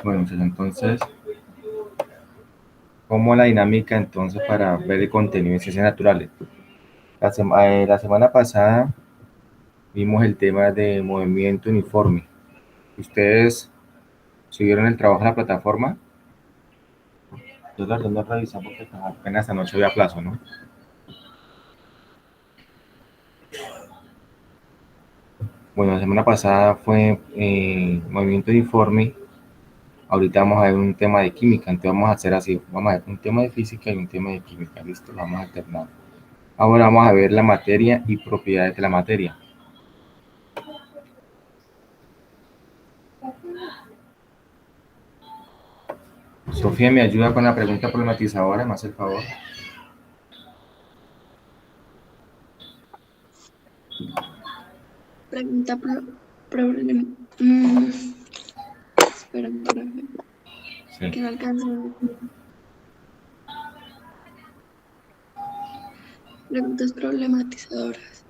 Bueno, pues entonces, ¿cómo la dinámica entonces para ver el contenido en ciencias naturales? La semana pasada vimos el tema de movimiento uniforme. ¿Ustedes subieron el trabajo a la plataforma? Yo la verdad no revisé porque apenas anoche había plazo, ¿no? Bueno, la semana pasada fue movimiento uniforme. Ahorita vamos a ver un tema de química, entonces vamos a hacer así. Vamos a ver un tema de física y un tema de química, ¿listo? Vamos a alternar. Ahora vamos a ver la materia y propiedades de la materia. Sofía, ¿me ayuda con la pregunta problematizadora? ¿Me hace el favor? Pregunta problem, espera, profe, Sí. que no alcanzo. Preguntas problematizadoras.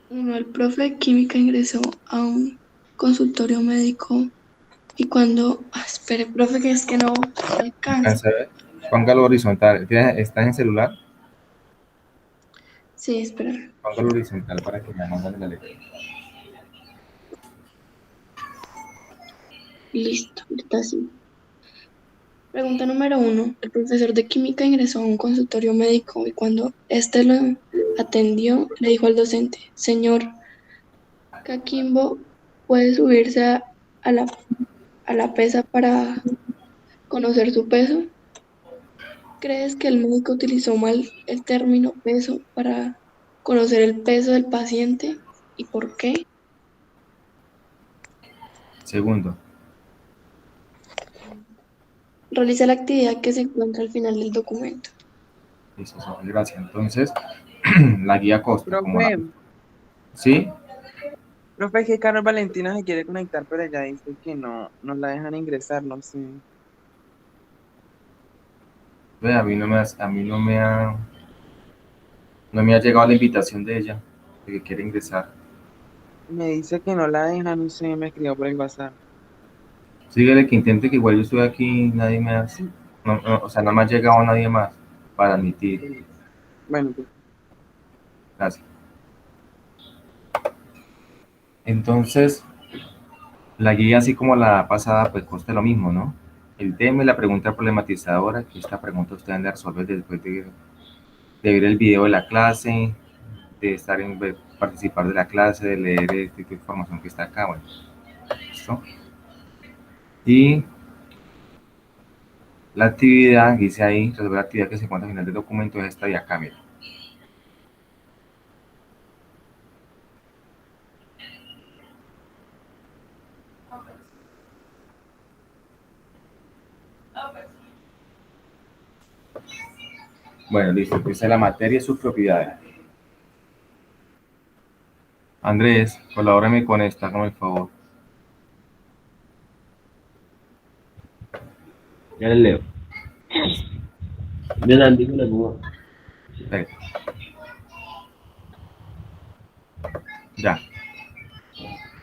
Uno, el profe de química ingresó a un consultorio médico y cuando, espere, profe, que es que no alcanzo. ¿Alcanza a ver? Póngalo horizontal. ¿Estás en celular? Sí, espera. Póngalo horizontal para que me manden la letra. Listo, ahorita sí. Pregunta número uno. El profesor de química ingresó a un consultorio médico y cuando éste lo atendió, le dijo al docente, señor Caquimbo, ¿puede subirse a la pesa para conocer su peso? ¿Crees que el médico utilizó mal el término peso para conocer el peso del paciente y por qué? Segundo. Realiza la actividad que se encuentra al final del documento. Listo, Sofía, gracias. Entonces, la guía consta como la... Profe, ¿Sí? profe, es que Carlos Valentina se quiere conectar, pero ella dice que no la dejan ingresar, no sé. Ve, no me ha llegado la invitación de ella, de que quiere ingresar. Me dice que no la dejan, no sé, me escribió por el WhatsApp. Síguele que intente, que igual yo estoy aquí, nadie me hace. O sea, no me ha llegado nadie más para admitir. Bueno, pues, Gracias. Entonces, la guía, así como la pasada, pues consta lo mismo, ¿no? El tema y la pregunta problematizadora, que esta pregunta ustedes deben de resolver después de ver el video de la clase, de participar de la clase, de leer este tipo de información que está acá, bueno, ¿listo? Y la actividad, dice ahí, resolver la actividad que se encuentra al final del documento es esta de acá, mira. Bueno, listo, empieza la materia y sus propiedades. Andrés, colabórame con esta, con el favor. Ya le leo. Yo la digo la nueva. Perfecto. Ya.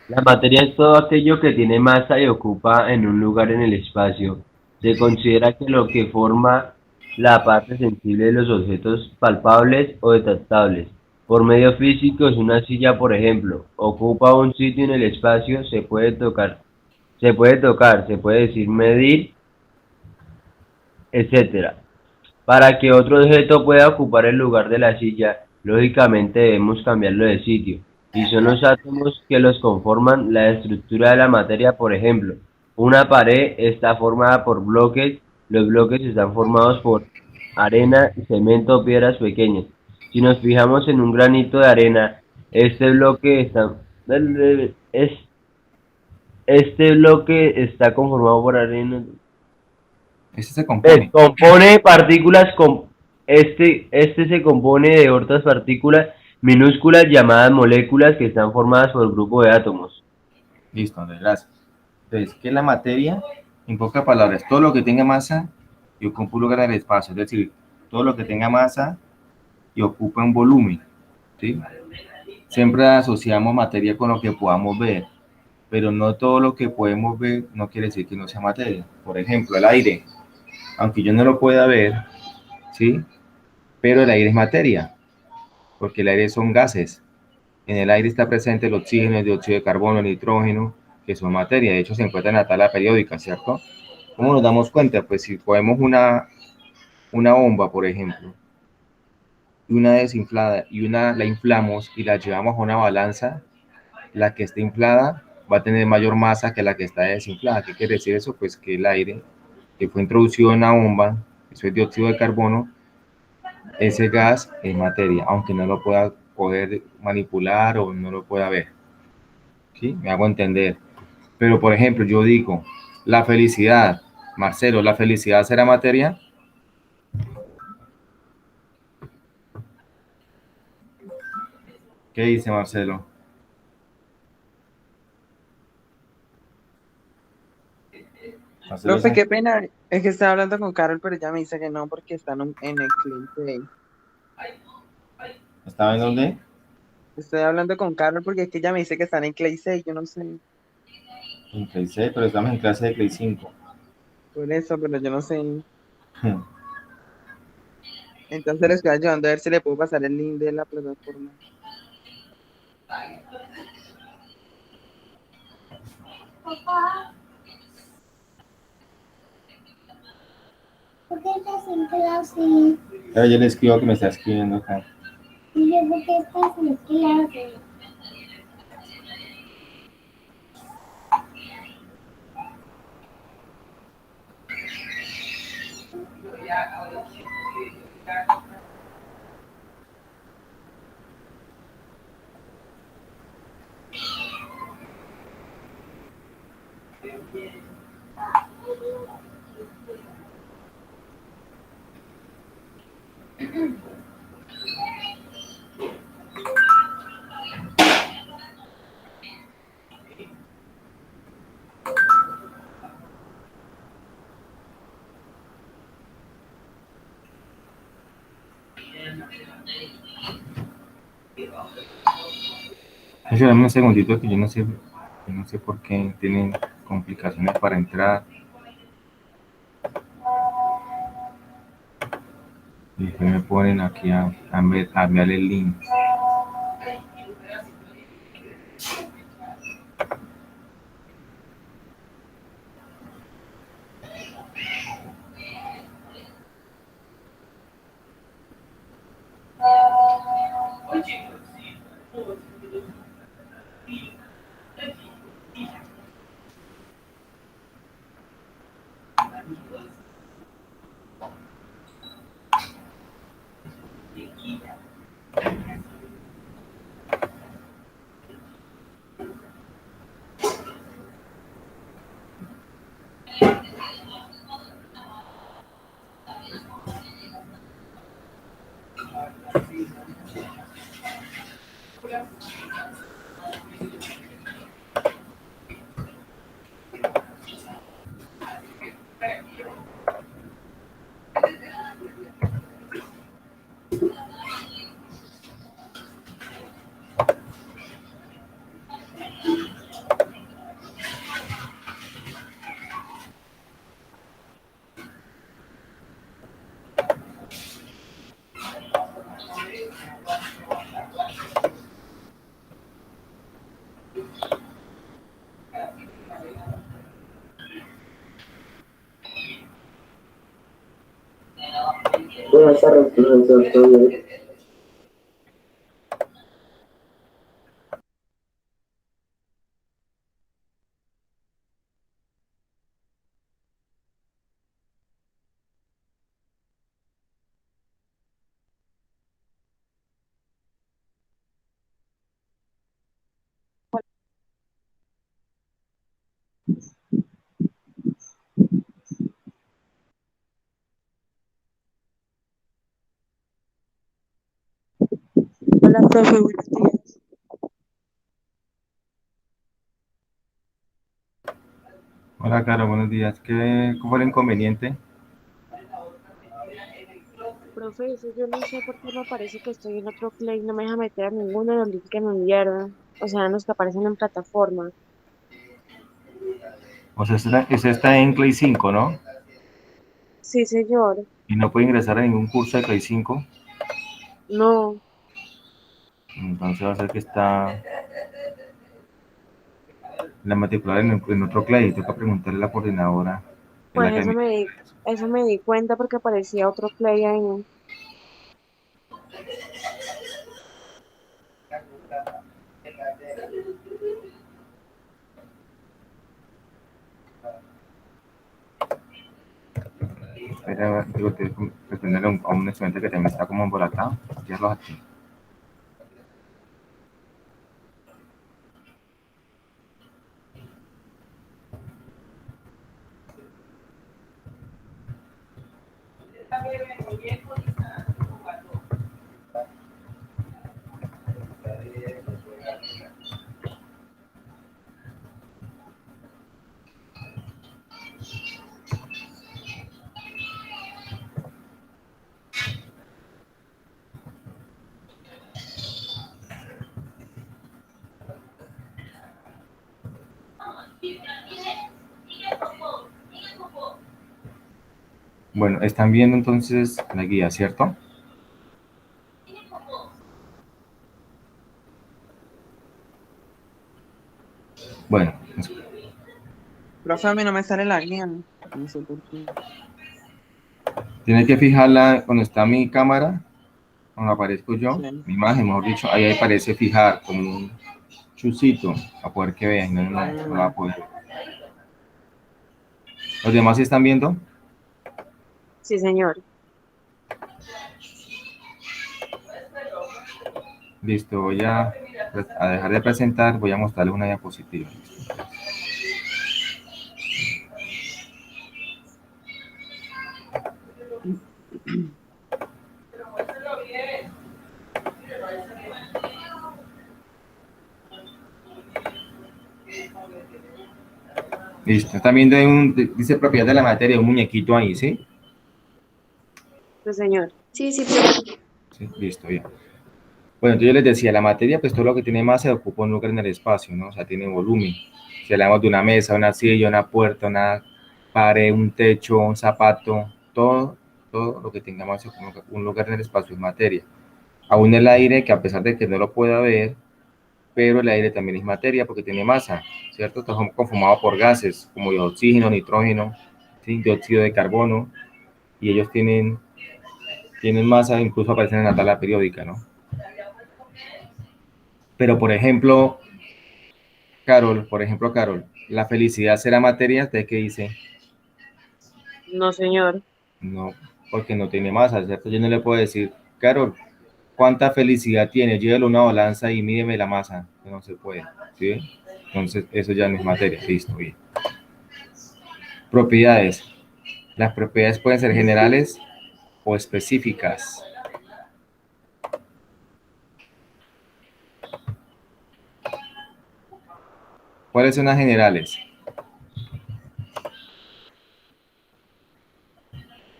La materia es todo aquello que tiene masa y ocupa en un lugar en el espacio. Se considera que lo que forma la parte sensible de los objetos palpables o detectables. Por medio físico es una silla, por ejemplo, ocupa un sitio en el espacio, se puede decir medir, etcétera. Para que otro objeto pueda ocupar el lugar de la silla, lógicamente debemos cambiarlo de sitio. Y son los átomos que los conforman la estructura de la materia, por ejemplo. Una pared está formada por bloques, los bloques están formados por arena, cemento o piedras pequeñas. Si nos fijamos en un granito de arena, este bloque está, es, este bloque está conformado por arena, Este se compone. compone partículas este se compone de otras partículas minúsculas llamadas moléculas que están formadas por grupo de átomos. Listo, Andrés, gracias. Entonces, ¿qué es la materia? En pocas palabras, todo lo que tenga masa y ocupa un lugar en el espacio, es decir, todo lo que tenga masa y ocupa un volumen, ¿sí? Siempre asociamos materia con lo que podamos ver. pero no todo lo que podemos ver no quiere decir que no sea materia. Por ejemplo, el aire, aunque yo no lo pueda ver, ¿sí? Pero el aire es materia, porque el aire son gases. En el aire está presente el oxígeno, el dióxido de carbono, el nitrógeno, que son materia. De hecho, se encuentran en la tabla periódica, ¿cierto? ¿Cómo nos damos cuenta? Pues si ponemos una bomba, por ejemplo, y una desinflada y una la inflamos y la llevamos a una balanza, la que está inflada va a tener mayor masa que la que está desinflada. ¿Qué quiere decir eso? Pues que el aire que fue introducido en la bomba, eso es dióxido de carbono, ese gas es materia, aunque no lo pueda poder manipular o no lo pueda ver. ¿Sí? Me hago entender. Pero, por ejemplo, yo digo, la felicidad, Marcelo, ¿la felicidad será materia? ¿Qué dice Marcelo? Marcelo, Profe, qué pena. Es que estaba hablando con Carol, pero ella me dice que no, porque están en el cliente. ¿estaba en dónde? Estoy hablando con Carol porque es que ella me dice que están en Clay 6, yo no sé. En Play 6, pero estamos en clase de Play 5. Por eso, pero yo no sé. Entonces le estoy ayudando a ver si le puedo pasar el link de la plataforma. ¿Por qué estás en clase? Pero yo le escribo que me está escribiendo acá. Y yo, ¿por qué estás en clase? Dame un segundito que yo no sé por qué tienen complicaciones para entrar. Y después me ponen aquí a enviar el link. Buenas tardes, profesor. ¿Todo bien? Hola, profe, buenos días. Hola, Caro, buenos días. ¿Cuál fue el inconveniente? Profe, eso yo no sé por qué me parece que estoy en otro Play, no me deja meter a ninguno de los links que me enviaron, o sea, los que aparecen en plataforma. O sea, ese está en Clay 5, ¿no? Sí, señor. Y no puede ingresar a ningún curso de Clay 5. No, Entonces va a ser que está la matricular en otro Clay. Toca preguntarle a la coordinadora de la pues academia. eso me di cuenta porque aparecía otro play ahí. Espera, digo, responderle a un estudiante que también está como embolatado. Ya los aquí. Bueno, están viendo entonces la guía, ¿cierto? Bueno, Profe, a mí no me sale la guía, ¿no? No sé por qué. tiene que fijarla donde está mi cámara, donde aparezco yo, Sí. mi imagen, mejor dicho, ahí aparece fijar como un chucito, a poder que vean, no la va a poder. ¿Los demás sí están viendo? Sí, señor. Listo, voy a dejar de presentar, voy a mostrarles una diapositiva. Listo, están viendo dice propiedad de la materia, un muñequito ahí, ¿sí? Sí, señor. Sí, sí, profe. Sí, listo, bien. Bueno, entonces yo les decía, la materia, pues todo lo que tiene masa ocupa un lugar en el espacio, ¿no? O sea, tiene volumen. Si hablamos de una mesa, una silla, una puerta, una pared, un techo, un zapato, todo lo que tenga masa ocupa un lugar en el espacio es materia. Aún el aire, que a pesar de que no lo pueda ver, pero el aire también es materia porque tiene masa, ¿cierto? Está conformado por gases como el oxígeno, nitrógeno, ¿sí? Dióxido de carbono, y ellos tienen masa, incluso aparecen en la tabla periódica, ¿no? Pero, por ejemplo, Carol, ¿la felicidad será materia? ¿Usted qué dice? No, señor. No, porque no tiene masa, ¿cierto? Yo no le puedo decir, Carol, ¿cuánta felicidad tiene? Llévelo a una balanza y mídeme la masa. No se puede, ¿sí? Entonces, eso ya no es materia, listo, bien. Propiedades. Las propiedades pueden ser generales o específicas. ¿Cuáles son las generales?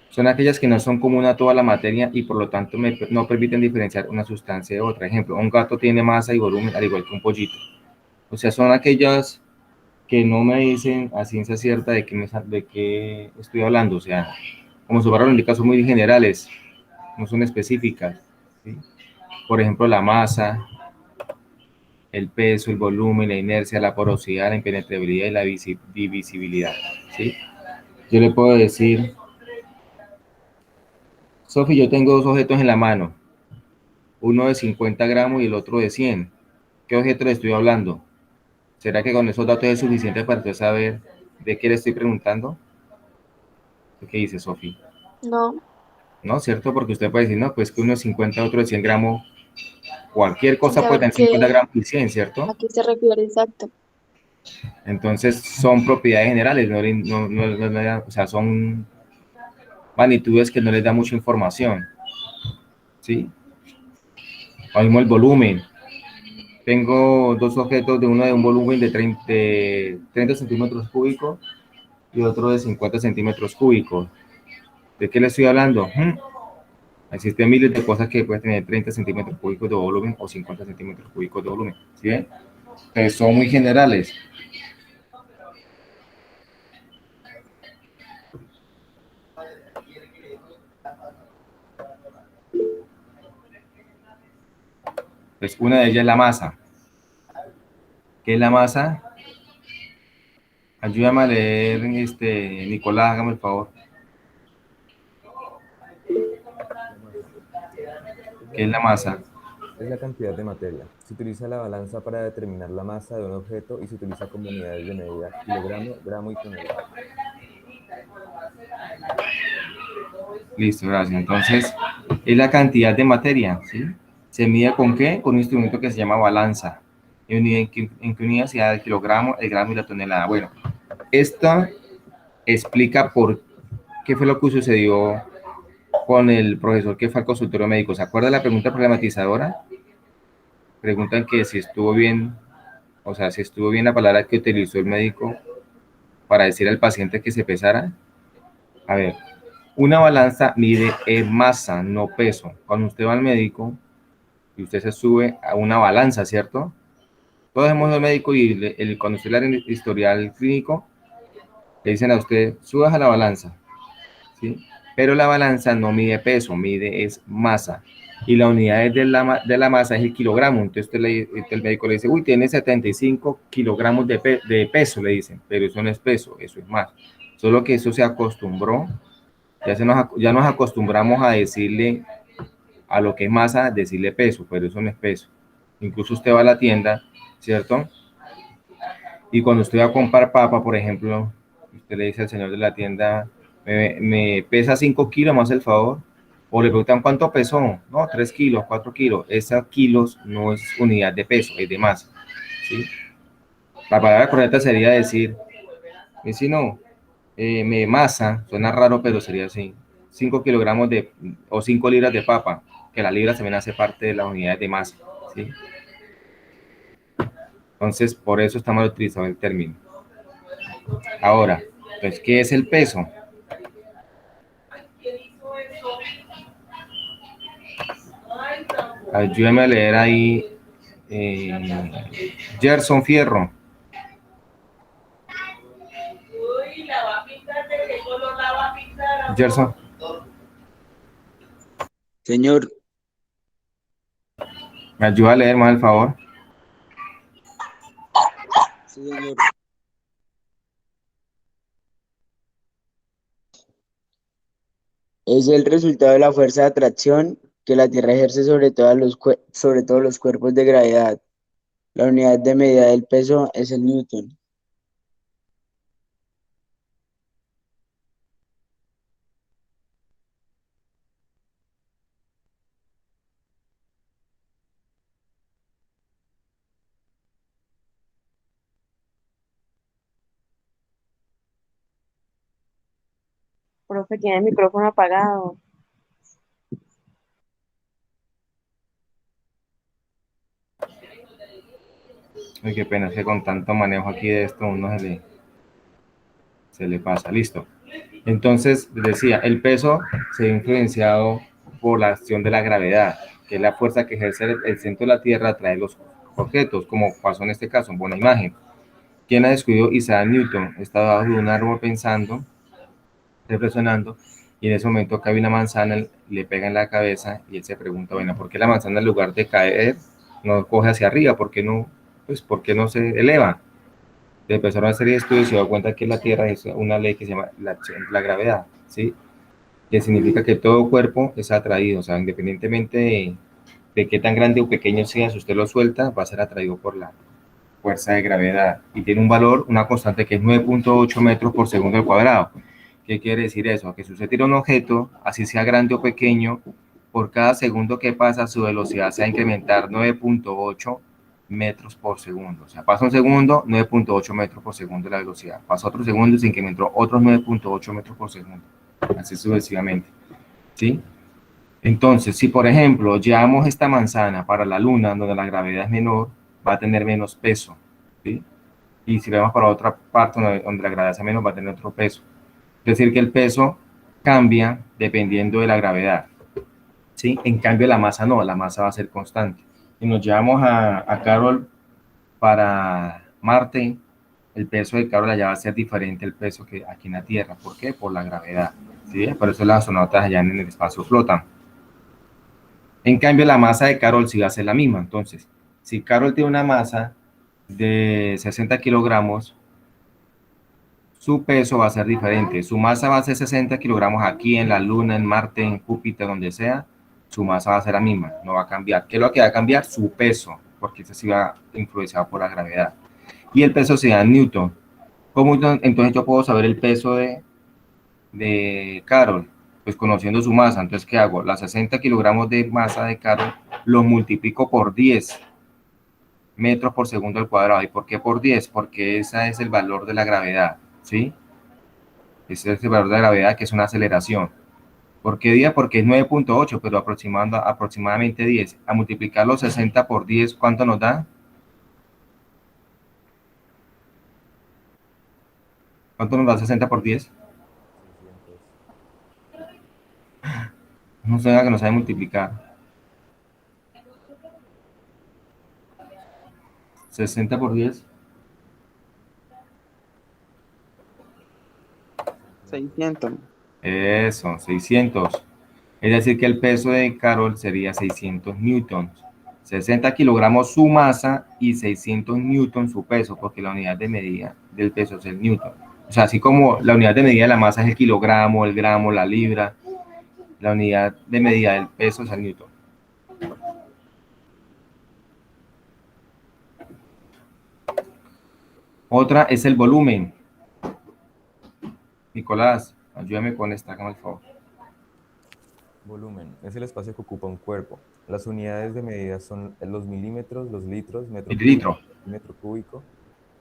Son aquellas que no son comunes a toda la materia y por lo tanto no permiten diferenciar una sustancia de otra. Ejemplo, un gato tiene masa y volumen al igual que un pollito. O sea, son aquellas que no me dicen a ciencia cierta de qué estoy hablando. O sea, como su palabra indica, son muy generales, no son específicas, ¿sí? Por ejemplo, la masa, el peso, el volumen, la inercia, la porosidad, la impenetrabilidad y la divisibilidad, ¿sí? Yo le puedo decir, Sofi, yo tengo dos objetos en la mano, uno de 50 gramos y el otro de 100. ¿Qué objeto le estoy hablando? ¿Será que con esos datos es suficiente para usted saber de qué le estoy preguntando? ¿Qué dice, Sofi? No, ¿No? ¿Cierto? Porque usted puede decir, no, pues que uno de 50, otro de 100 gramos, cualquier sin cosa puede saber tener 50 gramos y 100, ¿cierto? a qué se refiere exacto. Entonces son propiedades generales, o sea, son magnitudes que no les da mucha información, ¿sí? Ahora mismo el volumen. Tengo dos objetos, uno de un volumen de 30 centímetros cúbicos y otro de 50 centímetros cúbicos. ¿De qué le estoy hablando? Existen miles de cosas que pueden tener 30 centímetros cúbicos de volumen o 50 centímetros cúbicos de volumen, ¿sí ven? Son muy generales. Pues una de ellas es la masa. ¿Qué es la masa? Ayúdame a leer, Nicolás, hágame el favor. ¿Qué es la masa? Es la cantidad de materia. Se utiliza la balanza para determinar la masa de un objeto y se utiliza como unidades de medida kilogramo, gramo y tonelada. Listo, gracias. Entonces, es la cantidad de materia, ¿sí? ¿Se mide con qué? Con un instrumento que se llama balanza. ¿En qué unidad se da el kilogramo, el gramo y la tonelada? Bueno, esto explica por qué fue lo que sucedió con el profesor que fue al consultorio médico. ¿Se acuerda de la pregunta problematizadora? Preguntan que si estuvo bien, o sea, si estuvo bien la palabra que utilizó el médico para decir al paciente que se pesara. A ver, una balanza mide masa, no peso. Cuando usted va al médico y usted se sube a una balanza, ¿cierto? Todos hemos ido al médico y cuando usted le da el historial clínico, le dicen a usted, subas a la balanza, ¿sí? Pero la balanza no mide peso, mide es masa. Y la unidad de la masa es el kilogramo. Entonces el médico le dice, uy, tiene 75 kilogramos de peso, le dicen. Pero eso no es peso, eso es más. Solo que eso se acostumbró, ya nos acostumbramos a decirle a lo que es masa, decirle peso, pero eso no es peso. Incluso usted va a la tienda, ¿cierto? Y cuando usted va a comprar papa, por ejemplo, usted le dice al señor de la tienda, me pesa 5 kilos, más el favor. O le preguntan cuánto pesó, no, 3 kilos, 4 kilos. Esos kilos no es unidad de peso, es de masa, ¿sí? La palabra correcta sería decir, si no, me masa, suena raro, pero sería así, 5 kilogramos o 5 libras de papa, que la libra también hace parte de las unidades de masa, ¿sí? Entonces, por eso estamos utilizando el término. Ahora, pues, ¿qué es el peso? Ayúdame a leer ahí, Gerson Fierro. Gerson. Señor, ¿Me ayuda a leer más, el favor? sí, señor. Es el resultado de la fuerza de atracción que la Tierra ejerce sobre sobre todos los cuerpos de gravedad. La unidad de medida del peso es el newton. Profe, tiene el micrófono apagado. Ay, qué pena, es que con tanto manejo aquí de esto, uno se le pasa. Listo. Entonces, decía, el peso se ve influenciado por la acción de la gravedad, que es la fuerza que ejerce el centro de la Tierra a traer los objetos, como pasó en este caso, en buena imagen. ¿Quién ha descubierto? Isaac Newton. Estaba bajo un árbol pensando, reflexionando, y en ese momento cae una manzana, le pega en la cabeza y él se pregunta, bueno, ¿por qué la manzana en lugar de caer no coge hacia arriba? ¿Por qué no se eleva? Le empezaron a hacer estudios y se dio cuenta que la Tierra es una ley que se llama la gravedad, ¿sí? Que significa que todo cuerpo es atraído, o sea, independientemente de qué tan grande o pequeño sea, si usted lo suelta, va a ser atraído por la fuerza de gravedad. Y tiene un valor, una constante que es 9.8 metros por segundo al cuadrado. ¿Qué quiere decir eso? Que si usted tira un objeto, así sea grande o pequeño, por cada segundo que pasa, su velocidad se va a incrementar 9.8 metros por segundo. O sea, pasa un segundo, 9.8 metros por segundo la velocidad. Pasa otro segundo y se incrementó otros 9.8 metros por segundo. Así sucesivamente. ¿Sí? Entonces, si por ejemplo llevamos esta manzana para la luna, donde la gravedad es menor, va a tener menos peso. ¿Sí? Y si vamos para otra parte donde la gravedad es menos, va a tener otro peso. Es decir, que el peso cambia dependiendo de la gravedad. ¿Sí? En cambio, la masa no, la masa va a ser constante. Si nos llevamos a Carol para Marte, el peso de Carol allá va a ser diferente al peso que aquí en la Tierra. ¿Por qué? Por la gravedad. ¿Sí? Por eso las astronautas allá en el espacio flotan. En cambio, la masa de Carol sí va a ser la misma. Entonces, si Carol tiene una masa de 60 kilogramos, su peso va a ser diferente. Su masa va a ser 60 kilogramos aquí en la Luna, en Marte, en Júpiter, donde sea. Su masa va a ser la misma, no va a cambiar. ¿Qué es lo que va a cambiar? Su peso, porque ese sí va influenciado por la gravedad. Y el peso se da en Newton. ¿Cómo entonces yo puedo saber el peso de Carol? Pues conociendo su masa. Entonces, ¿qué hago? Las 60 kilogramos de masa de Carol los multiplico por 10 metros por segundo al cuadrado. ¿Y por qué por 10? Porque ese es el valor de la gravedad, ¿sí? Ese es el valor de la gravedad, que es una aceleración. ¿Por qué 10? Porque es 9.8, pero aproximadamente 10. A multiplicar los 60 por 10, ¿cuánto nos da? ¿Cuánto nos da 60 por 10? 600. No sé que no sabe multiplicar. 60 por 10. 600. Eso, 600. Es decir, que el peso de Carol sería 600 newtons. 60 kilogramos su masa y 600 newtons su peso, porque la unidad de medida del peso es el newton. O sea, así como la unidad de medida de la masa es el kilogramo, el gramo, la libra, la unidad de medida del peso es el newton. Otra es el volumen. Nicolás, ayúdame con esta, hágame el favor. Volumen es el espacio que ocupa un cuerpo. Las unidades de medida son los milímetros, los litros, metro Mililitro. cúbico y metro cúbico.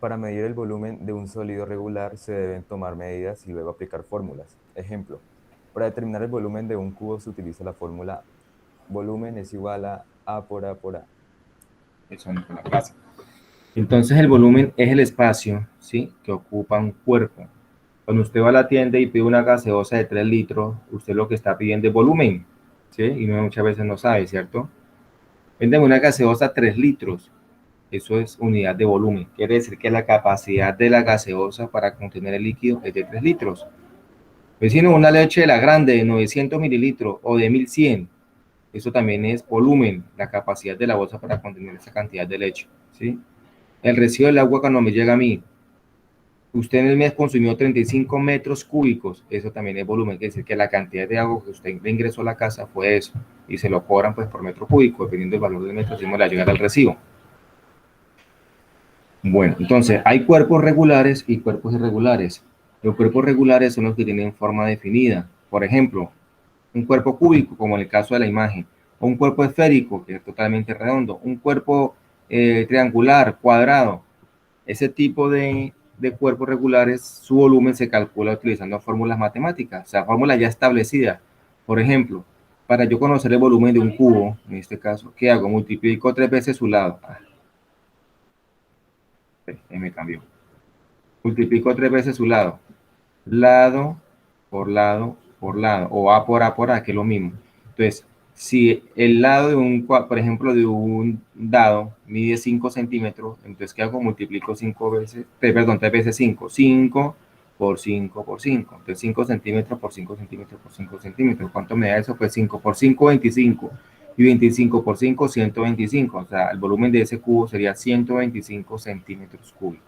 Para medir el volumen de un sólido regular se deben tomar medidas y luego aplicar fórmulas. Ejemplo, para determinar el volumen de un cubo se utiliza la fórmula volumen es igual a A por A por A. Eso no fue la clase. Entonces el volumen es el espacio, ¿sí?, que ocupa un cuerpo. Cuando usted va a la tienda y pide una gaseosa de 3 litros, usted lo que está pidiendo es volumen, ¿sí? Y muchas veces no sabe, ¿cierto? Véndeme una gaseosa 3 litros. Eso es unidad de volumen. Quiere decir que la capacidad de la gaseosa para contener el líquido es de 3 litros. Vecino, una leche de la grande de 900 mililitros o de 1100. Eso también es volumen, la capacidad de la bolsa para contener esa cantidad de leche, ¿sí? El recibo del agua cuando me llega a mí, usted en el mes consumió 35 metros cúbicos, eso también es volumen, quiere decir que la cantidad de agua que usted le ingresó a la casa fue eso, y se lo cobran pues por metro cúbico, dependiendo del valor del metro, si me la llega al recibo. Bueno, entonces hay cuerpos regulares y cuerpos irregulares. Los cuerpos regulares son los que tienen forma definida. Por ejemplo, un cuerpo cúbico, como en el caso de la imagen, o un cuerpo esférico, que es totalmente redondo, un cuerpo triangular, cuadrado. Ese tipo de cuerpos regulares, su volumen se calcula utilizando fórmulas matemáticas, o sea, fórmulas ya establecidas. Por ejemplo, para yo conocer el volumen de un cubo, en este caso, ¿qué hago? Multiplico 3 veces su lado. Me cambió. Multiplico 3 veces su lado. Lado por lado por lado, o A por A, que es lo mismo. Entonces, si el lado de un, por ejemplo, de un dado mide 5 centímetros, entonces, ¿qué hago? Multiplico 5 veces, perdón, 3 veces 5. 5 por 5 por 5. Entonces, 5 centímetros por 5 centímetros por 5 centímetros. ¿Cuánto me da eso? Pues 5 por 5, 25. Y 25 por 5, 125. O sea, el volumen de ese cubo sería 125 centímetros cúbicos.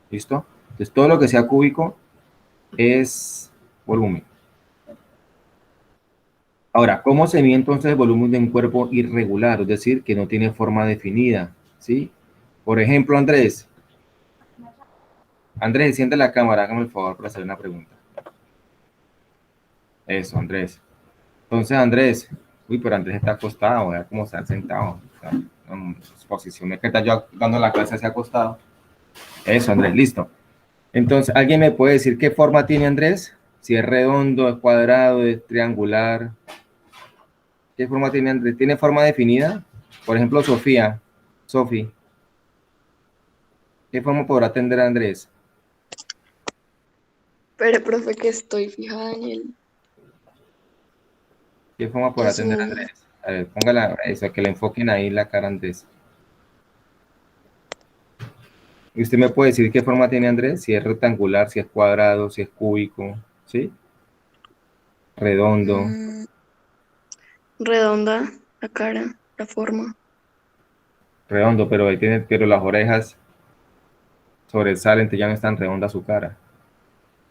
¿Listo? Entonces, todo lo que sea cúbico es volumen. Ahora, ¿cómo se mide entonces el volumen de un cuerpo irregular? Es decir, que no tiene forma definida, ¿sí? Por ejemplo, Andrés, enciende la cámara, hágame el favor para hacer una pregunta. Eso, Andrés. Entonces, Andrés, pero Andrés está acostado, vea cómo está sentado. O sea, en posiciones que está yo dando la clase hacia acostado. Eso, Andrés, listo. Entonces, ¿alguien me puede decir qué forma tiene Andrés? Si es redondo, es cuadrado, es triangular. ¿Qué forma tiene Andrés? ¿Tiene forma definida? Por ejemplo, Sofi, ¿qué forma podrá tener Andrés? Pero, profe, que estoy fijada en él. ¿Qué forma podrá tener Andrés? A ver, póngala, eso, que le enfoquen ahí la cara a Andrés. ¿Y usted me puede decir qué forma tiene Andrés? Si es rectangular, si es cuadrado, si es cúbico, ¿sí? Redondo. Redonda, la cara, la forma. Redondo, pero ahí tiene, pero las orejas sobresalen, entonces ya no es tan redonda su cara.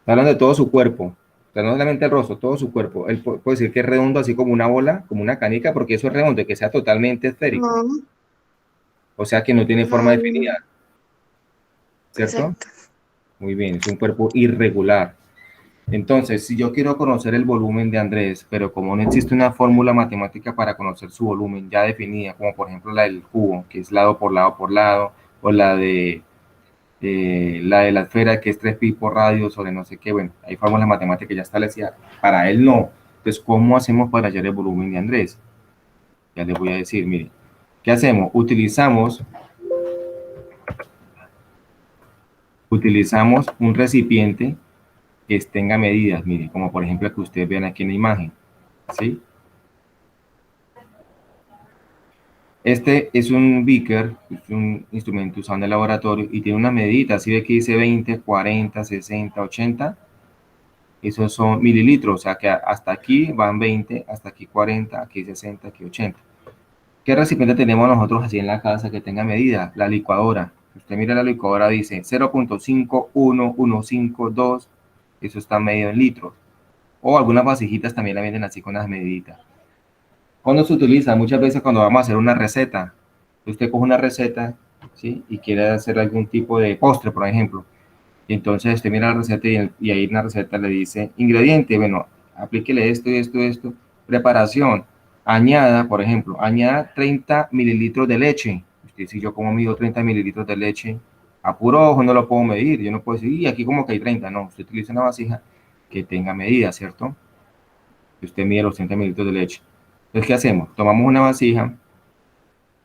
Está hablando de todo su cuerpo, o sea, no solamente el rostro, todo su cuerpo. Él puede decir que es redondo, así como una bola, como una canica, porque eso es redondo, que sea totalmente esférico. No, O sea, que no tiene forma no, definida, ¿cierto? exacto. Muy bien, es un cuerpo irregular. Entonces, si yo quiero conocer el volumen de Andrés, pero como no existe una fórmula matemática para conocer su volumen ya definida, como por ejemplo la del cubo, que es lado por lado, o la de la esfera, que es 3pi por radio sobre no sé qué, bueno, hay fórmulas matemáticas ya establecidas. Para él no. Entonces, ¿cómo hacemos para hallar el volumen de Andrés? Ya les voy a decir, miren, ¿qué hacemos? Utilizamos un recipiente que tenga medidas, miren, como por ejemplo el que ustedes ven aquí en la imagen, ¿sí? Este es un beaker, es un instrumento usado en el laboratorio y tiene una medida, así ve que dice 20, 40, 60, 80, esos son mililitros, o sea que hasta aquí van 20, hasta aquí 40, aquí 60, aquí 80. ¿Qué recipiente tenemos nosotros así en la casa que tenga medida? La licuadora. Usted mira la licuadora, dice 0.51152, eso está medido en litros. O algunas vasijitas también la venden así con las mediditas. ¿Cuándo se utiliza? Muchas veces cuando vamos a hacer una receta. Usted coge una receta, ¿sí? Y quiere hacer algún tipo de postre, por ejemplo. Y entonces usted mira la receta y ahí en la receta le dice, ingrediente, bueno, aplíquele esto y esto y esto. Preparación, añada, por ejemplo, añada 30 mililitros de leche. Usted dice, yo como mido 30 mililitros de leche, a puro ojo no lo puedo medir. Yo no puedo decir, y aquí como que hay 30. No, usted utiliza una vasija que tenga medida, ¿cierto? Usted mide los 30 mililitros de leche. Entonces, ¿qué hacemos? Tomamos una vasija,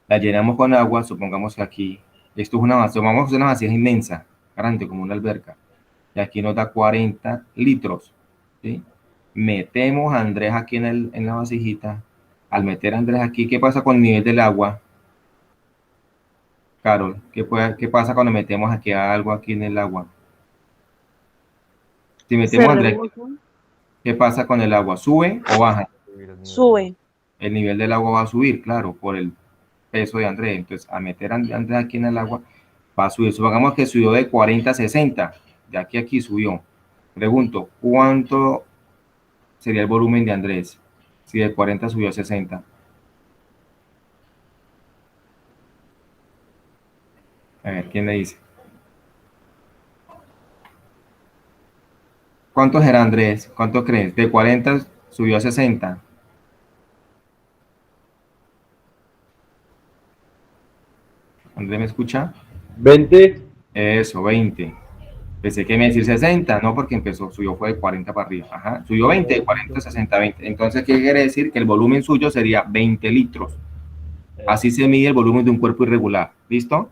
la llenamos con agua, supongamos que aquí, esto es una vasija, tomamos una vasija inmensa, grande como una alberca, y aquí nos da 40 litros, ¿sí? Metemos a Andrés aquí en la vasijita. Al meter a Andrés aquí, ¿qué pasa con el nivel del agua? Carol, ¿qué pasa cuando metemos aquí algo aquí en el agua? Si Se metemos a Andrés, reduce, ¿qué pasa con el agua? ¿Sube o baja? sube. El nivel del agua va a subir, claro, por el peso de Andrés. Entonces, a meter a Andrés aquí en el agua, va a subir. Supongamos que subió de 40 a 60. De aquí a aquí subió. Pregunto, ¿cuánto sería el volumen de Andrés si de 40 subió a 60? A ver, ¿quién me dice? ¿Cuánto será Andrés? ¿Cuánto crees? De 40 subió a 60. ¿Andrés me escucha? 20. Eso, 20. Pensé que me iba a decir 60, no, porque subió fue de 40 para arriba. Ajá, subió 20, de 40 a 60, 20. Entonces, ¿qué quiere decir? Que el volumen suyo sería 20 litros. Así se mide el volumen de un cuerpo irregular. ¿Listo?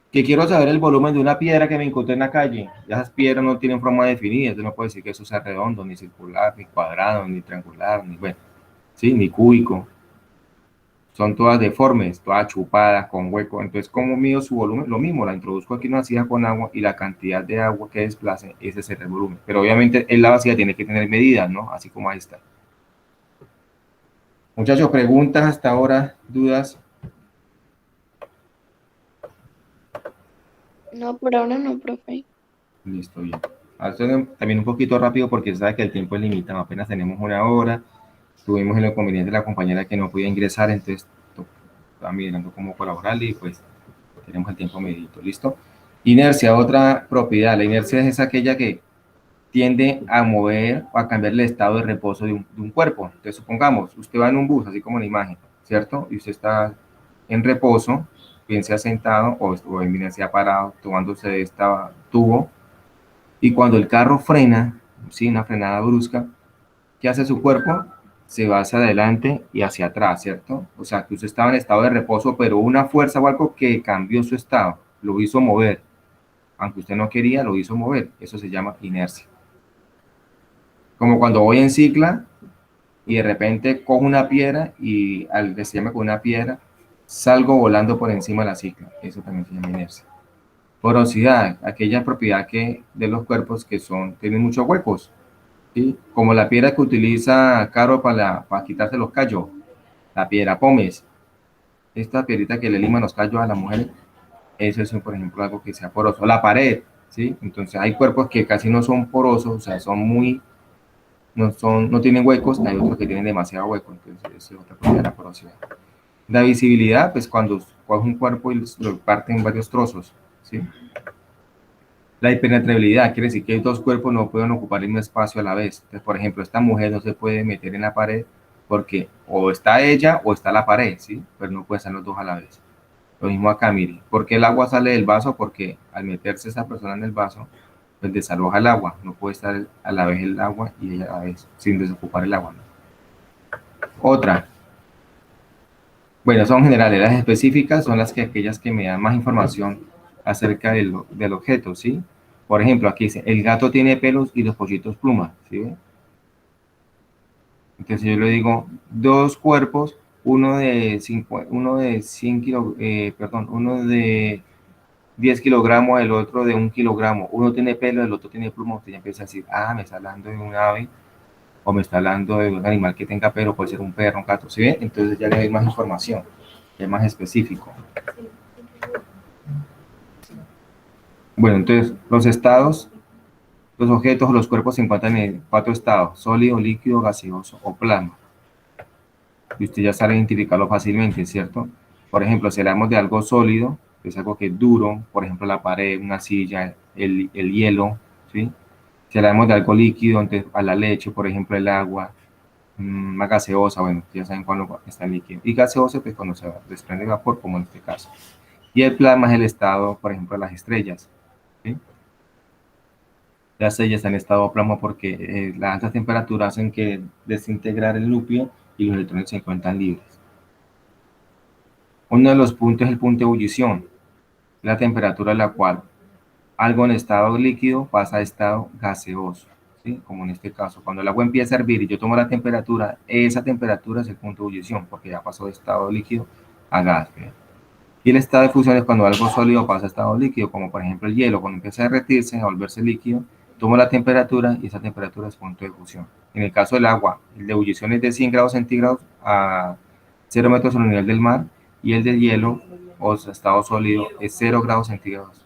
Que quiero saber el volumen de una piedra que me encontré en la calle. Esas piedras no tienen forma definida. Yo no puedo decir que eso sea redondo, ni circular, ni cuadrado, ni triangular, ni bueno, sí, ni cúbico. Son todas deformes, todas chupadas, con hueco. Entonces, ¿cómo mido su volumen? Lo mismo, la introduzco aquí en una vasija con agua y la cantidad de agua que desplace, ese será el volumen. Pero obviamente en la vasija tiene que tener medidas, ¿no? Así como ahí está. Muchachos, preguntas hasta ahora, dudas. No, por ahora no, profe. Listo, bien. También un poquito rápido porque se sabe que el tiempo es limitado. Apenas tenemos una hora. Tuvimos el inconveniente de la compañera que no podía ingresar, entonces estaba mirando cómo colaborarle y pues tenemos el tiempo medito. ¿Listo? Inercia, otra propiedad. La inercia es aquella que tiende a mover o a cambiar el estado de reposo de un cuerpo. Entonces, supongamos, usted va en un bus, así como en la imagen, ¿cierto? Y usted está en reposo, bien sea sentado o bien sea parado, tomándose de este tubo, y cuando el carro frena, ¿sí? Una frenada brusca, ¿qué hace su cuerpo? Se va hacia adelante y hacia atrás, ¿cierto? O sea, que usted estaba en estado de reposo, pero una fuerza o algo que cambió su estado, lo hizo mover. Aunque usted no quería, lo hizo mover. Eso se llama inercia. Como cuando voy en cicla y de repente cojo una piedra y al desviarme con una piedra, salgo volando por encima de la cicla. Eso también se llama inercia. Porosidad, aquella propiedad de los cuerpos que tienen muchos huecos, ¿sí? Como la piedra que utiliza Caro para quitarse los callos. La piedra pómez, esta piedrita que le liman los callos a la mujer, eso es, por ejemplo, algo que sea poroso. La pared, ¿sí? Entonces hay cuerpos que casi no son porosos, o sea, son muy, no tienen huecos, hay otros que tienen demasiado hueco, entonces eso es otra cosa de la porosidad. La visibilidad, pues cuando coge un cuerpo y lo parte en varios trozos, ¿sí? La impenetrabilidad quiere decir que dos cuerpos no pueden ocupar el mismo espacio a la vez. Entonces, por ejemplo, esta mujer no se puede meter en la pared porque o está ella o está la pared, ¿sí? Pero no pueden estar los dos a la vez. Lo mismo acá, mire. ¿Por qué el agua sale del vaso? Porque al meterse esa persona en el vaso, pues desaloja el agua. No puede estar a la vez el agua y ella a la vez, sin desocupar el agua, ¿no? Otra. Bueno, son generales. Las específicas son aquellas que me dan más información acerca del objeto, ¿sí? Por ejemplo, aquí dice, el gato tiene pelos y los pollitos plumas, ¿sí? Entonces yo le digo, dos cuerpos, uno de 100 kilos, perdón, uno de 10 kilogramos, el otro de 1 kilogramo. Uno tiene pelo, el otro tiene pluma. Usted ya empieza a decir, ah, me está hablando de un ave, o me está hablando de un animal que tenga pelo, puede ser un perro, un gato, ¿sí ven? Entonces ya le doy más información, es más específico. Bueno, entonces, los estados, los objetos o los cuerpos se encuentran en 4 estados: sólido, líquido, gaseoso o plasma. Y usted ya sabe identificarlo fácilmente, ¿cierto? Por ejemplo, si hablamos de algo sólido, que es algo que es duro, por ejemplo, la pared, una silla, el hielo, ¿sí? Si hablamos de algo líquido, entonces a la leche, por ejemplo, el agua, una gaseosa, bueno, ya saben cuándo está líquido. Y gaseoso, pues cuando se desprende vapor, como en este caso. Y el plasma es el estado, por ejemplo, de las estrellas, ¿sí? Las estrellas están en estado plasma porque las altas temperaturas hacen que desintegrar el núcleo y los electrones se encuentran libres. Uno de los puntos es el punto de ebullición, la temperatura a la cual algo en estado líquido pasa a estado gaseoso, ¿sí? Como en este caso, cuando el agua empieza a hervir y yo tomo la temperatura, esa temperatura es el punto de ebullición, porque ya pasó de estado líquido a gas, ¿sí? Y el estado de fusión es cuando algo sólido pasa a estado líquido, como por ejemplo el hielo, cuando empieza a derretirse, a volverse líquido, tomo la temperatura y esa temperatura es punto de fusión. En el caso del agua, el de ebullición es de 100 grados centígrados a 0 metros sobre el nivel del mar, y el del hielo o estado sólido es 0 grados centígrados,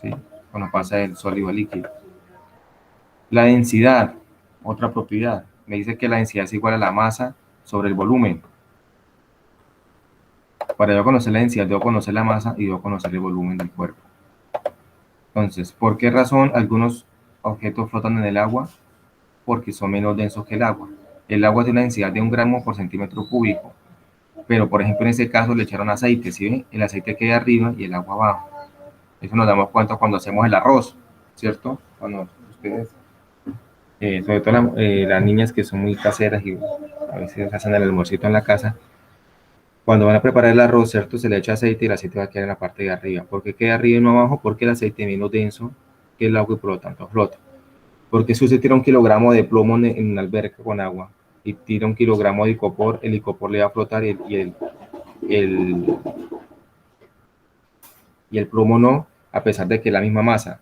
¿sí? Cuando pasa del sólido al líquido. La densidad, otra propiedad, me dice que la densidad es igual a la masa sobre el volumen. Para yo conocer la densidad, debo conocer la masa y debo conocer el volumen del cuerpo. Entonces, ¿por qué razón algunos objetos flotan en el agua? Porque son menos densos que el agua. El agua tiene una densidad de 1 gramo por centímetro cúbico. Pero, por ejemplo, en este caso le echaron aceite, ¿sí ven? El aceite queda arriba y el agua abajo. Eso nos damos cuenta cuando hacemos el arroz, ¿cierto? Cuando ustedes, sobre todo las niñas que son muy caseras y a veces hacen el almuercito en la casa, cuando van a preparar el arroz, ¿cierto? Se le echa aceite y el aceite va a quedar en la parte de arriba. ¿Por qué queda arriba y no abajo? Porque el aceite es menos denso que el agua y por lo tanto flota. Porque si usted tira 1 kilogramo de plomo en una alberca con agua y tira 1 kilogramo de licopor, el licopor le va a flotar y el plomo no, a pesar de que es la misma masa.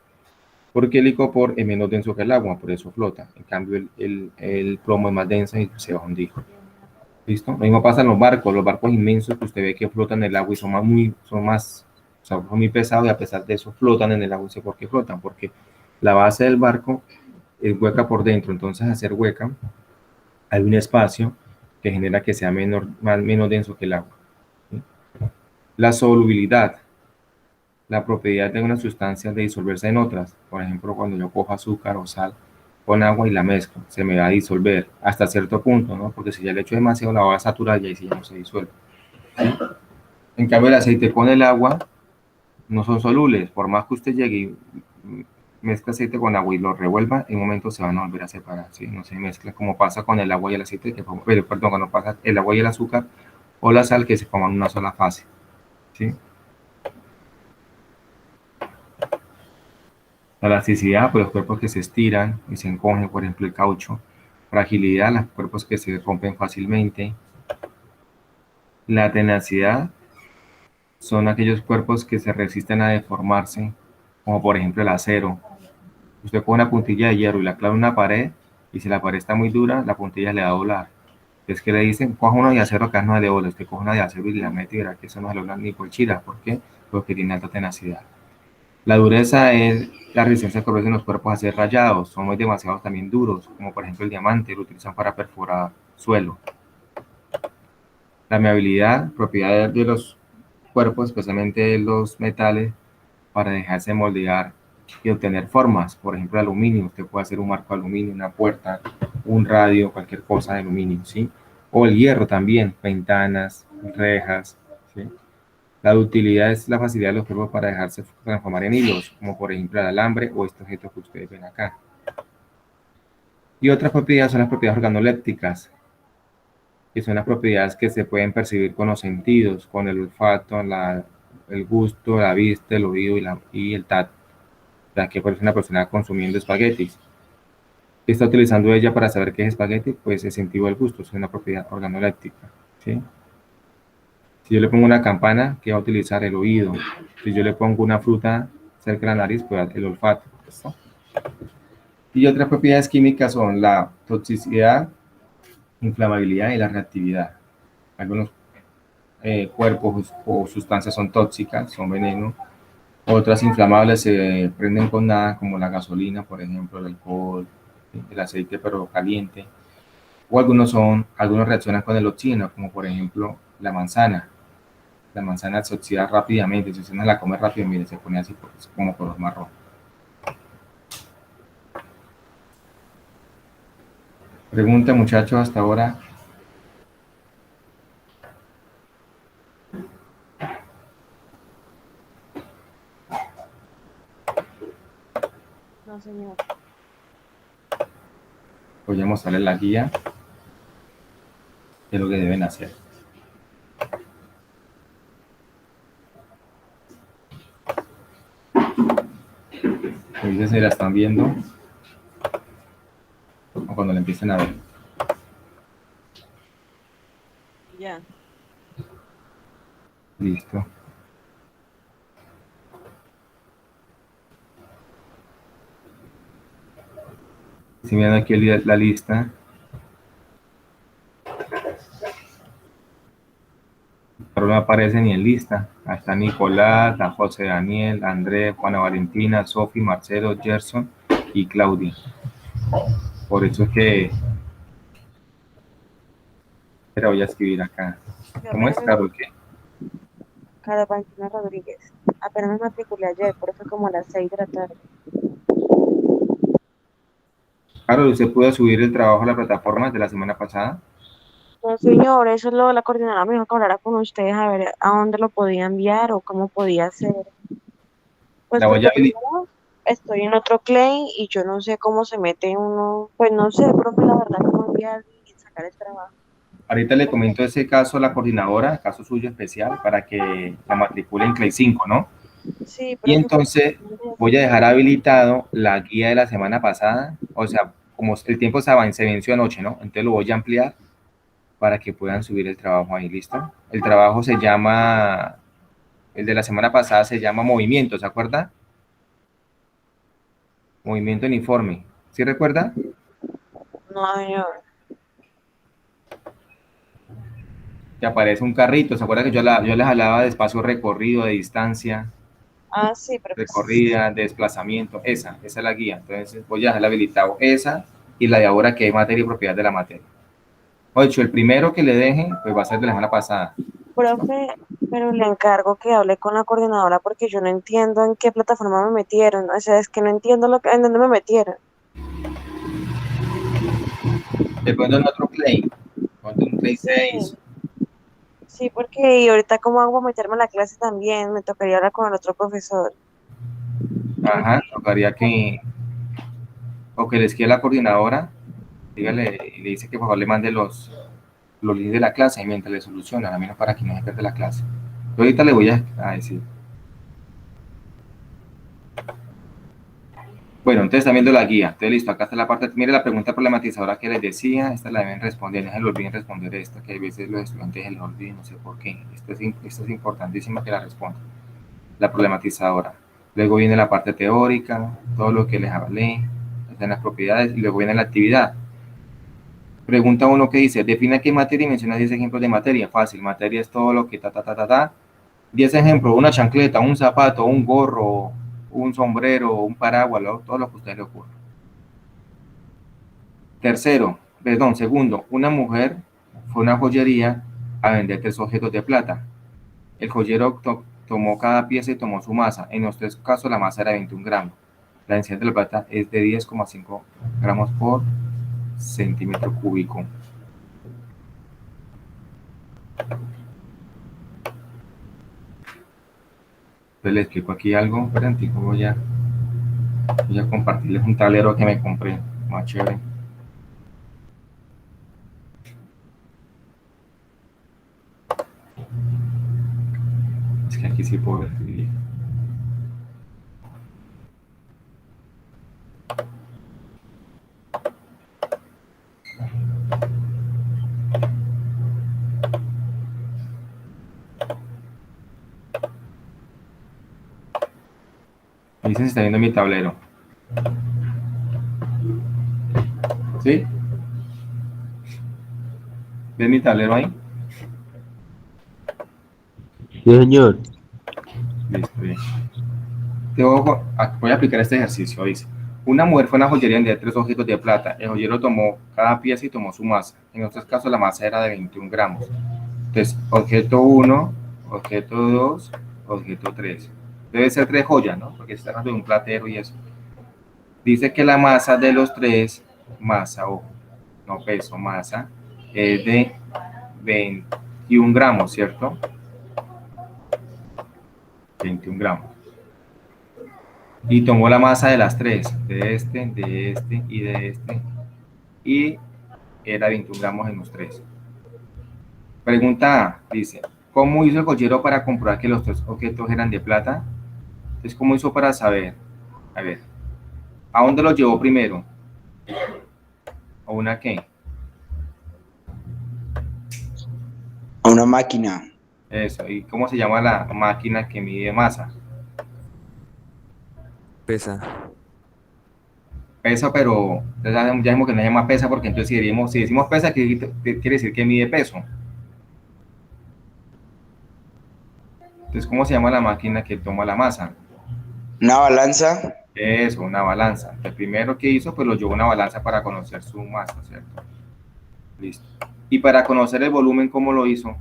Porque el licopor es menos denso que el agua, por eso flota. En cambio, el plomo es más denso y se va a hundir. ¿Listo? Lo mismo pasa en los barcos inmensos que usted ve que flotan en el agua y son muy pesados, y a pesar de eso flotan en el agua. ¿Por qué flotan? Porque la base del barco es hueca por dentro, entonces al ser hueca hay un espacio que genera que sea menos denso que el agua, ¿sí? La solubilidad, la propiedad de una sustancia de disolverse en otras. Por ejemplo, cuando yo cojo azúcar o sal con agua y la mezclo, se me va a disolver hasta cierto punto, ¿no? Porque si ya le echo demasiado, la va a saturar y ahí sí ya no se disuelve, ¿sí? En cambio, el aceite con el agua no son solubles. Por más que usted llegue y mezcla aceite con agua y lo revuelva, en un momento se van a volver a separar, ¿sí? No se mezcla como pasa con el agua y el aceite, perdón, cuando pasa el agua y el azúcar o la sal, que se forman una sola fase, ¿sí? La elasticidad, pues los cuerpos que se estiran y se encogen, por ejemplo el caucho. Fragilidad, los cuerpos que se rompen fácilmente. La tenacidad son aquellos cuerpos que se resisten a deformarse, como por ejemplo el acero. Usted coge una puntilla de hierro y la clava en una pared, y si la pared está muy dura, la puntilla le va a doblar. Es que le dicen, coja uno de acero que no es de oro, usted coja una de acero y la mete y verá que eso no se logra ni por chira. ¿Por qué? Porque tiene alta tenacidad. La dureza es la resistencia que ofrecen los cuerpos a ser rayados. Son muy demasiados también duros, como por ejemplo el diamante, lo utilizan para perforar suelo. La amiabilidad, propiedad de los cuerpos, especialmente de los metales, para dejarse moldear y obtener formas. Por ejemplo, aluminio. Usted puede hacer un marco de aluminio, una puerta, un radio, cualquier cosa de aluminio, ¿sí? O el hierro también, ventanas, rejas, ¿sí? La ductilidad es la facilidad de los cuerpos para dejarse transformar en hilos, como por ejemplo el alambre o estos objetos que ustedes ven acá. Y otras propiedades son las propiedades organolépticas, que son las propiedades que se pueden percibir con los sentidos, con el olfato, el gusto, la vista, el oído y el tacto. La que parece una persona consumiendo espaguetis. ¿Qué está utilizando ella para saber qué es espagueti? Pues el sentido del gusto, es una propiedad organoléptica, ¿sí? Si yo le pongo una campana, ¿qué va a utilizar? El oído. Si yo le pongo una fruta cerca de la nariz, pues el olfato. ¿Listo? Y otras propiedades químicas son la toxicidad, inflamabilidad y la reactividad. Algunos cuerpos o sustancias son tóxicas, son veneno. Otras inflamables se prenden con nada, como la gasolina, por ejemplo, el alcohol, el aceite pero caliente. O algunos reaccionan con el oxígeno, como por ejemplo la manzana. La manzana se oxida rápidamente, si usted no la come rápido, mire, se pone así como color marrón. Pregunta, muchachos, hasta ahora. No, señor. Voy a mostrarles la guía de lo que deben hacer. Entonces, si la están viendo, o cuando la empiecen a ver. Ya. Listo. Si miran aquí la lista, pero no aparece ni en lista. Ahí está Nicolás, está José Daniel, Andrés, Juana Valentina, Sofi, Marcelo, Gerson y Claudia. Por eso es que pero voy a escribir acá. ¿Cómo es, Carol? ¿Qué? Carlos Valentina Rodríguez. Apenas me matriculé ayer, pero fue como a las 6 de la tarde. Carol, ¿usted pudo subir el trabajo a la plataforma de la semana pasada? No, señor, eso es lo de la coordinadora. Me dijo que hablara con ustedes a ver a dónde lo podía enviar o cómo podía hacer. Pues La voy a porque habilitar. primero estoy en otro claim y yo no sé cómo se mete uno. Pues no sé, profe, la verdad, cómo enviar y sacar el trabajo. Ahorita le comento ese caso a la coordinadora, caso suyo especial, para que la matricule en Clay 5, ¿no? Sí, Y pero yo entonces voy a dejar habilitado la guía de la semana pasada, o sea, como el tiempo se venció anoche, ¿no? Entonces lo voy a ampliar para que puedan subir el trabajo ahí, ¿listo? El trabajo se llama, el de la semana pasada se llama movimiento, ¿se acuerda? Movimiento en informe. ¿Sí recuerda? no, señor. Que aparece un carrito, ¿se acuerda que yo les hablaba de espacio recorrido, de distancia, Ah, sí, pero pues recorrida, de desplazamiento? Esa es la guía. Entonces voy a dejar habilitado esa y la de ahora que es materia y propiedad de la materia. O hecho, el primero que le dejen, pues va a ser de la semana pasada. profe, pero le encargo que hable con la coordinadora porque yo no entiendo en qué plataforma me metieron. O sea, es que no entiendo en dónde me metieron. De pronto en otro play, ponte un play Sí, 6. sí, porque y ahorita cómo hago para meterme a la clase también, me tocaría hablar con el otro profesor. Ajá, tocaría que, o que les quede la coordinadora, dígale, y le dice que por favor le mande los links de la clase y mientras le solucionan, a menos para que no se pierda la clase. Yo ahorita le voy a decir. Bueno, entonces están viendo la guía. Entonces, listo, acá está la parte. Mire la pregunta problematizadora que les decía. Esta la deben responder. No se le olviden responder esta, que a veces los estudiantes se les olviden, no sé por qué. Esto es importantísimo que la respondan. La problematizadora. Luego viene la parte teórica, todo lo que les hablé, están las propiedades, y luego viene la actividad. Pregunta uno que dice, defina qué materia y menciona 10 ejemplos de materia. Fácil, materia es todo lo que ta. 10 ejemplos, una chancleta, un zapato, un gorro, un sombrero, un paraguas, todo lo que a usted le ocurra. Segundo, una mujer fue a una joyería a vender 3 objetos de plata. El joyero tomó cada pieza y tomó su masa. En los 3 casos la masa era 21 gramos. La densidad de la plata es de 10,5 gramos por centímetro cúbico. Entonces le explico aquí algo. Esperen, voy a compartirles un tablero que me compré. Más chévere. Es que aquí sí puedo escribir. Ahí se está viendo mi tablero. ¿Sí? ¿Ven mi tablero ahí? Sí, señor. Listo, bien. Voy a aplicar este ejercicio. Dice, una mujer fue a una joyería a vender 3 objetos de plata. El joyero tomó cada pieza y tomó su masa. En estos casos la masa era de 21 gramos. Entonces, objeto 1, objeto 2, objeto 3. Debe ser 3 joyas, ¿no? Porque se está hablando de un platero y eso. Dice que la masa de los 3, masa, ojo, no peso, masa, es de 21 gramos, ¿cierto? 21 gramos. Y tomó la masa de las 3, de este y de este. Y era 21 gramos en los 3. Pregunta A, dice, ¿cómo hizo el joyero para comprobar que los 3 objetos eran de plata? Entonces, ¿cómo hizo para saber? A ver, ¿a dónde los llevó primero? ¿A una qué? A una máquina. Eso, ¿y cómo se llama la máquina que mide masa? Pesa. Pesa, pero ya vemos que no se llama pesa porque entonces si decimos pesa, quiere decir que mide peso. Entonces, ¿cómo se llama la máquina que toma la masa? Una balanza. Eso, una balanza. El primero que hizo, pues lo llevó a una balanza para conocer su masa, ¿cierto? Listo. Y para conocer el volumen, ¿cómo lo hizo?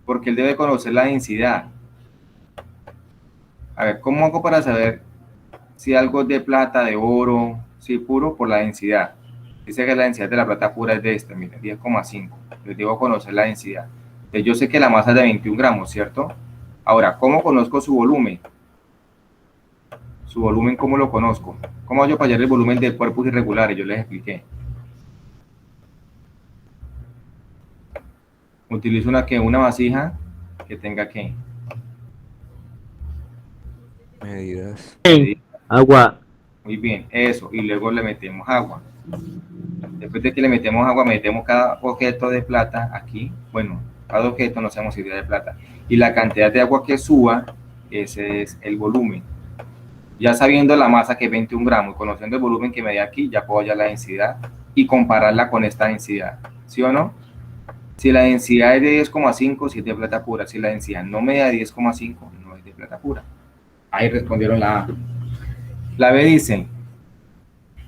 Porque él debe conocer la densidad. A ver, ¿cómo hago para saber si algo es de plata, de oro, si puro? Por la densidad. Dice que la densidad de la plata pura es de esta, miren, 10,5. Les debo conocer la densidad. Entonces, yo sé que la masa es de 21 gramos, ¿cierto? Ahora, ¿cómo conozco su volumen? Su volumen, ¿cómo lo conozco? ¿Cómo hago para hallar el volumen de cuerpos irregulares? Yo les expliqué. Utilizo una vasija que tenga ¿qué? Medidas. Agua. Muy bien, eso. Y luego le metemos agua. Después de que le metemos agua, metemos cada objeto de plata aquí. Bueno, cada objeto no sabemos si es de plata. Y la cantidad de agua que suba, ese es el volumen. Ya sabiendo la masa que es 21 gramos, conociendo el volumen que me da aquí, ya puedo hallar la densidad y compararla con esta densidad. ¿Sí o no? Si la densidad es de 10,5, si es de plata pura. Si la densidad no me da 10,5, no es de plata pura. Ahí respondieron la A. La B dice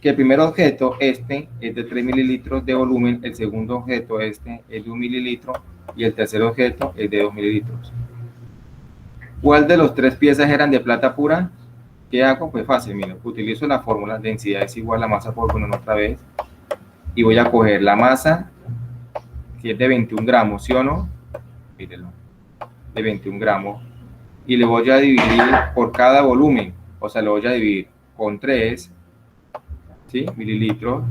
que el primer objeto, este, es de 3 mililitros de volumen, el segundo objeto, este, es de 1 mililitro y el tercer objeto es de 2 mililitros. ¿Cuál de los 3 piezas eran de plata pura? ¿Qué hago? Pues fácil, miren, utilizo la fórmula, densidad es igual a masa por volumen otra vez, y voy a coger la masa, que es de 21 gramos, ¿sí o no? Mírenlo, de 21 gramos, y le voy a dividir por cada volumen, o sea, lo voy a dividir con 3, ¿sí? Mililitros,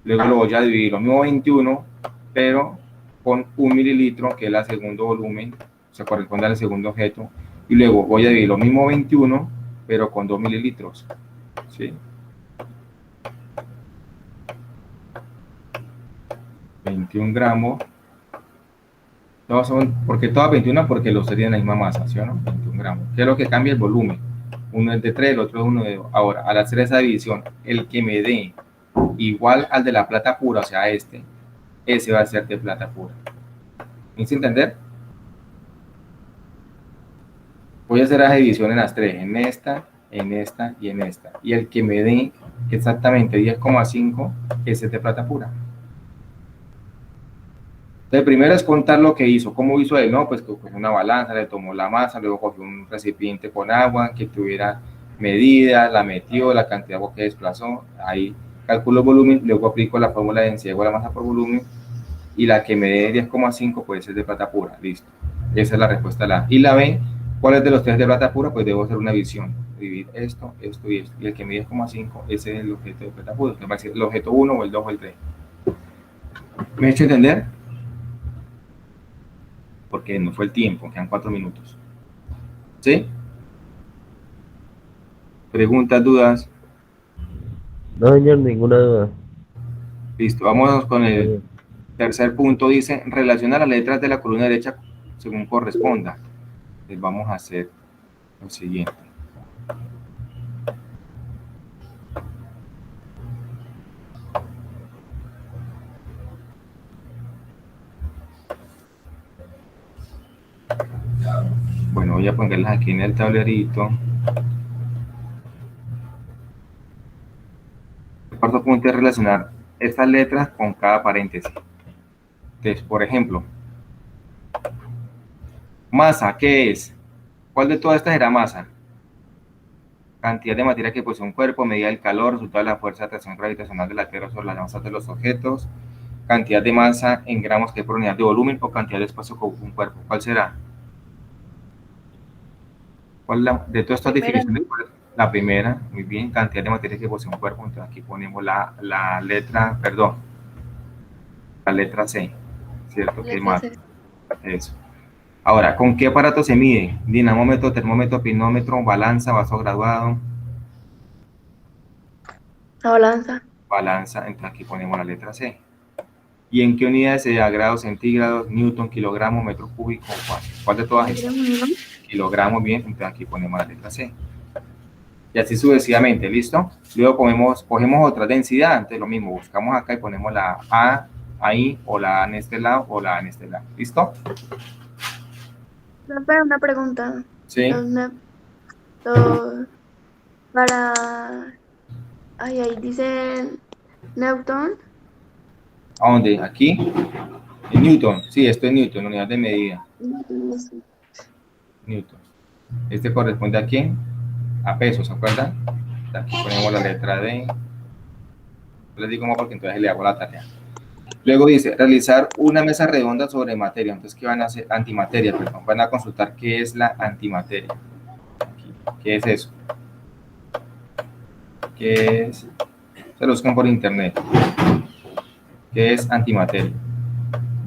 luego lo voy a dividir lo mismo 21, pero con 1 mililitro, que es el segundo volumen, o sea, corresponde al segundo objeto, y luego voy a dividir lo mismo 21, pero con 2 mililitros, ¿sí? 21 gramos. No, ¿por qué todas 21? Porque los serían la misma masa, ¿sí o no? 21 gramos. ¿Qué es lo que cambia? El volumen. Uno es de 3, el otro es 1 de 2. Ahora, al hacer esa división, el que me dé igual al de la plata pura, o sea, ese va a ser de plata pura. ¿Me hice entender? Voy a hacer la división en las 3, en esta y en esta. Y el que me dé exactamente 10,5, ese es de plata pura. Entonces, primero es contar lo que hizo. ¿Cómo hizo él? No, pues que cogió una balanza, le tomó la masa, luego cogió un recipiente con agua que tuviera medida, la metió, la cantidad de agua que desplazó. Ahí calculo el volumen, luego aplico la fórmula de densidad igual a masa por volumen y la que me dé 10,5 puede ser de plata pura. Listo. Esa es la respuesta a la A. Y la B, ¿cuál es de los 3 de plata pura? Pues debo hacer una división. Dividir esto, esto y esto. Y el que me dé 10,5, ese es el objeto de plata pura. Va a ser el objeto 1 o el 2 o el 3. ¿Me he hecho entender? Porque no fue el tiempo, quedan 4 minutos. ¿Sí? ¿Preguntas, dudas? No, señor, ninguna duda. Listo, vámonos con el tercer punto. Dice, relaciona las letras de la columna derecha según corresponda. Entonces vamos a hacer lo siguiente. Bueno, voy a ponerlas aquí en el tablerito. El cuarto punto es relacionar estas letras con cada paréntesis. Entonces, por ejemplo, masa, ¿qué es? ¿Cuál de todas estas era masa? Cantidad de materia que posee un cuerpo, medida del calor, resultado de la fuerza de atracción gravitacional de la Tierra sobre las masas de los objetos, cantidad de masa en gramos que es por unidad de volumen o cantidad de espacio con un cuerpo. ¿Cuál será? ¿Cuál de todas estas definiciones? La primera, muy bien, cantidad de materia que posee un cuerpo. Entonces aquí ponemos la letra, perdón, la letra C, ¿cierto? Que más eso. Ahora, ¿con qué aparato se mide? Dinamómetro, termómetro, pinómetro, balanza, vaso graduado. La balanza. Balanza, entonces aquí ponemos la letra C. ¿Y en qué unidades se da? Grados centígrados, newton, kilogramo, metro cúbico, ¿cuál de todas estas? Kilogramos, bien, entonces aquí ponemos la letra C. Y así sucesivamente, ¿listo? Luego cogemos otra densidad, entonces lo mismo, buscamos acá y ponemos la A ahí, o la A en este lado, o la A en este lado, ¿listo? Pero una pregunta. Sí. Ahí dice Newton. ¿A dónde? ¿Aquí? En Newton, sí, esto es Newton, unidad de medida. Newton. Este corresponde a quién? A pesos, ¿se acuerdan? Aquí ponemos la letra D. Les digo más porque entonces le hago la tarea. Luego dice, realizar una mesa redonda sobre materia. Entonces, ¿qué van a hacer? Antimateria, perdón. Van a consultar qué es la antimateria. Aquí. ¿Qué es eso? ¿Qué es? Se lo buscan por internet. ¿Qué es antimateria?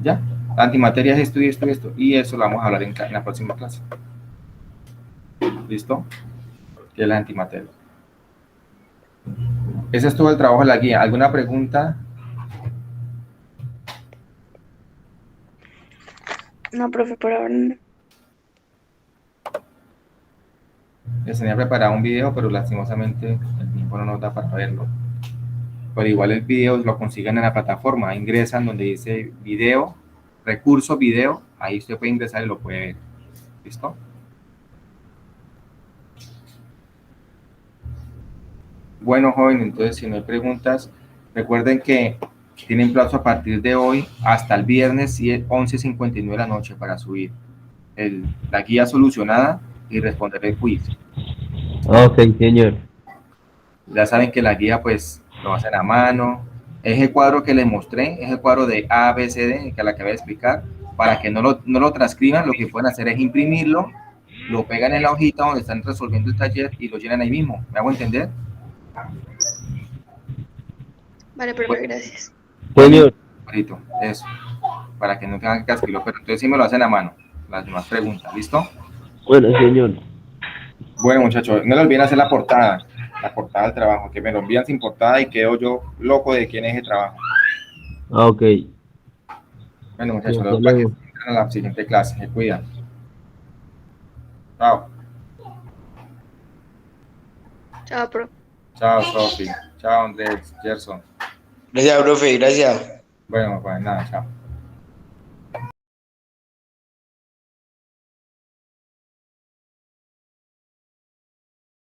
¿Ya? La antimateria es esto y esto y esto. Y eso lo vamos a hablar en la próxima clase. ¿Listo? ¿Qué es la antimateria? Ese es todo el trabajo de la guía. ¿Alguna pregunta? No, profe, por ahora no. Les tenía preparado un video, pero lastimosamente el tiempo no nos da para verlo. Pero igual el video lo consiguen en la plataforma. Ingresan donde dice video, recurso video. Ahí usted puede ingresar y lo puede ver. ¿Listo? Bueno, joven, entonces si no hay preguntas, recuerden que tienen plazo a partir de hoy hasta el viernes 11:59 de la noche para subir la guía solucionada y responder el quiz. Ok, señor. Ya saben que la guía pues lo hacen a mano. Es el cuadro que les mostré, es el cuadro de A, B, C, D, que la que voy a explicar. Para que no lo transcriban, lo que pueden hacer es imprimirlo, lo pegan en la hojita donde están resolviendo el taller y lo llenan ahí mismo. ¿Me hago entender? Vale, profe, gracias. Señor. Eso, para que no tengan que escribirlo, pero entonces sí me lo hacen a mano. Las demás preguntas, ¿listo? Bueno, señor. Bueno, muchachos, no les olviden hacer la portada del trabajo, que me lo envían sin portada y quedo yo loco de quién es el trabajo. Ok. Bueno, muchachos, los vemos en la siguiente clase. Se cuidan. Chao. Chao, pro. Chao, Sofi. Chao, Andrés, Gerson. Gracias, profe, gracias. Bueno, pues nada, chao.